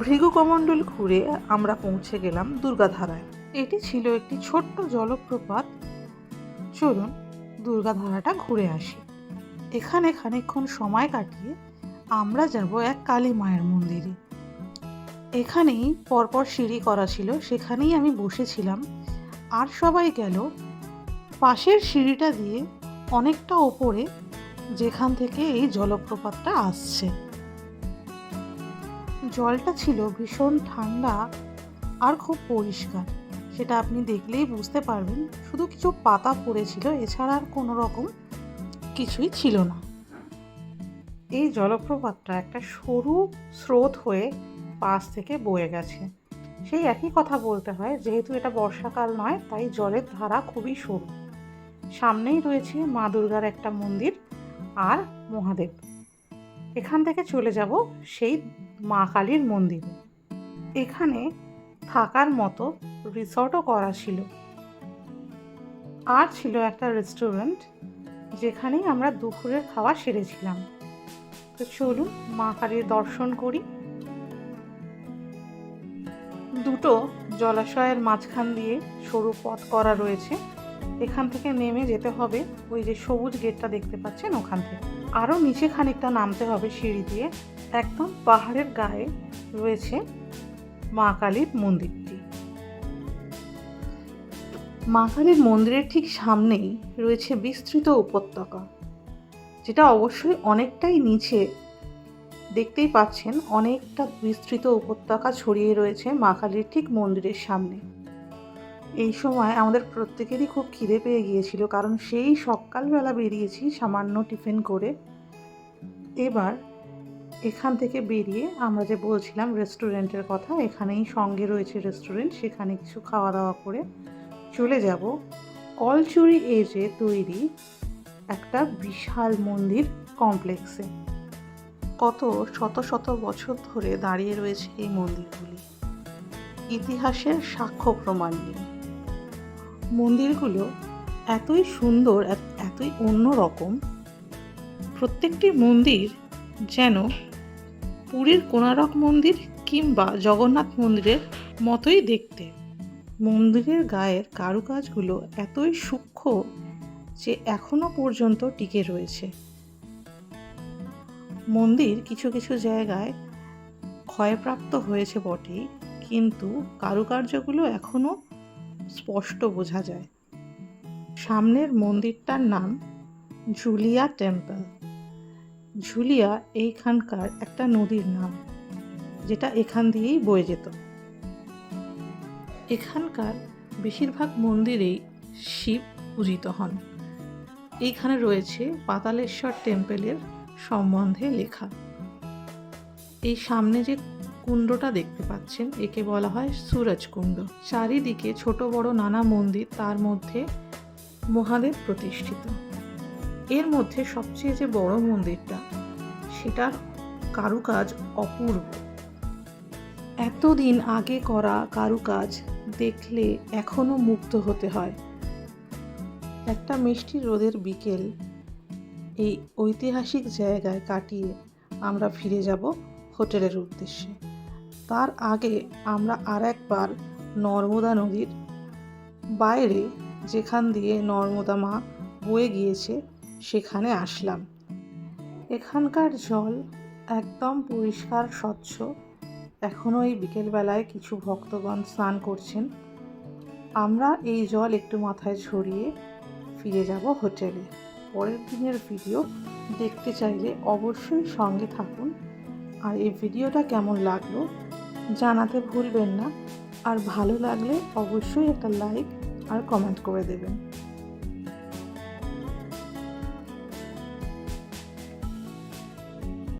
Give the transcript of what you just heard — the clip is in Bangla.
ভৃগুকমণ্ডল ঘুরে আমরা পৌঁছে গেলাম দুর্গাধারায়। এটি ছিল একটি ছোট্ট জলপ্রপাত। চলুন দুর্গাধারাটা ঘুরে আসি। এখানে খানিকক্ষণ সময় কাটিয়ে আমরা যাব এক কালী মায়ের মন্দিরে। এখানেই পরপর সিঁড়ি করা ছিল, সেখানেই আমি বসেছিলাম। আর সবাই গেল পাশের সিঁড়িটা দিয়ে অনেকটা ওপরে, যেখান থেকে এই জলপ্রপাতটা আসছে। জলটা ছিল ভীষণ ঠান্ডা আর খুব পরিষ্কার, সেটা আপনি দেখলেই বুঝতে পারবেন। শুধু কিছু পাতা পড়েছিল, এছাড়া আর কোনো রকম কিছুই ছিল না। এই জলপ্রপাতটা একটা সরু স্রোত হয়ে পাশ থেকে বয়ে গেছে। সেই একই কথা বলতে হয়, যেহেতু এটা বর্ষাকাল নয় তাই জলের ধারা খুবই সরু। সামনেই রয়েছে মা দুর্গার একটা মন্দির আর মহাদেব। এখান থেকে চলে যাব সেই মা কালীর মন্দিরে। এখানে থাকার মতো রিসর্টও করা ছিল, আর ছিল একটা রেস্টুরেন্ট, যেখানেই আমরা দুপুরের খাওয়া সেরেছিলাম। তো চলুন মা কালীর দর্শন করি। দুটো জলাশয়ের মাঝখান দিয়ে সরু পথ করা রয়েছে। এখান থেকে নেমে যেতে হবে ওই যে সবুজ গেটটা দেখতে পাচ্ছেন ওখান থেকে। আরও নিচে খানিকটা নামতে হবে সিঁড়ি দিয়ে। একদম পাহাড়ের গায়ে রয়েছে মা কালীর মন্দিরটি। মা কালীর মন্দিরের ঠিক সামনেই রয়েছে বিস্তৃত উপত্যকা, যেটা অবশ্যই অনেকটাই নিচে। দেখতেই পাচ্ছেন অনেকটা বিস্তৃত উপত্যকা ছড়িয়ে রয়েছে মা কালীর ঠিক মন্দিরের সামনে। এই সময় আমাদের প্রত্যেকেরই খুব খিদে পেয়ে গিয়েছিল, কারণ সেই সকালবেলা বেরিয়েছি সামান্য টিফিন করে। এবার এখান থেকে বেরিয়ে আমরা যে বলছিলাম রেস্টুরেন্টের কথা, এখানেই সঙ্গে রয়েছে রেস্টুরেন্ট, সেখানে কিছু খাওয়া দাওয়া করে চলে যাব কলচুরি এজে তৈরি একটা বিশাল মন্দির কমপ্লেক্সে। কত শত শত বছর ধরে দাঁড়িয়ে রয়েছে এই মন্দিরগুলি, ইতিহাসের সাক্ষ্য প্রমাণ নিয়ে। মন্দিরগুলো এতই সুন্দর, এতই অন্যরকম। প্রত্যেকটি মন্দির যেন পুরীর কোণারক মন্দির কিংবা জগন্নাথ মন্দিরের মতোই দেখতে। মন্দিরের গায়ের কারুকাজগুলো এতই সূক্ষ্ম যে এখনো পর্যন্ত টিকে রয়েছে। মন্দির কিছু কিছু জায়গায় ক্ষয়প্রাপ্ত হয়েছে বটেই, কিন্তু কারুকার্যগুলো এখনো স্পষ্ট বোঝা যায়। সামনের মন্দিরটার নাম ঝুলিয়া টেম্পল। ঝুলিয়া এইখানকার একটা নদীর নাম, যেটা এখান দিয়েই বয়ে যেত। এখানকার বেশিরভাগ মন্দিরেই শিব পূজিত হন। এইখানে রয়েছে পাতালেশ্বর টেম্পলের সম্বন্ধে লেখা। এই সামনে যে কুণ্ডটা দেখতে পাচ্ছেন, একে বলা হয় সুরজ কুণ্ড। চারিদিকে ছোট বড় নানা মন্দির, তার মধ্যে মহাদেব প্রতিষ্ঠিত। এর মধ্যে সবচেয়ে যে বড় মন্দিরটা, সেটার কারুকাজ অপূর্ব। এতদিন আগে করা কারুকাজ দেখলে এখনো মুগ্ধ হতে হয়। একটা মিষ্টি রোদের বিকেল এই ঐতিহাসিক জায়গায় কাটিয়ে আমরা ফিরে যাব হোটেলের উদ্দেশ্যে। তার আগে আমরা আর একবার নর্মদা নদীর বাইরে, যেখান দিয়ে নর্মদা মা বয়ে গিয়েছে, সেখানে আসলাম। এখানকার জল একদম পরিষ্কার স্বচ্ছ। এখনও এই বিকেলবেলায় কিছু ভক্তগণ স্নান করছেন। আমরা এই জল একটু মাথায় ছড়িয়ে ফিরে যাব হোটেলে। পরের দিনের ভিডিও দেখতে চাইলে অবশ্যই সঙ্গে থাকুন। আর এই ভিডিওটা কেমন লাগলো জানাতে ভুলবেন না। আর ভালো লাগলে অবশ্যই একটা লাইক আর কমেন্ট করে দেবেন।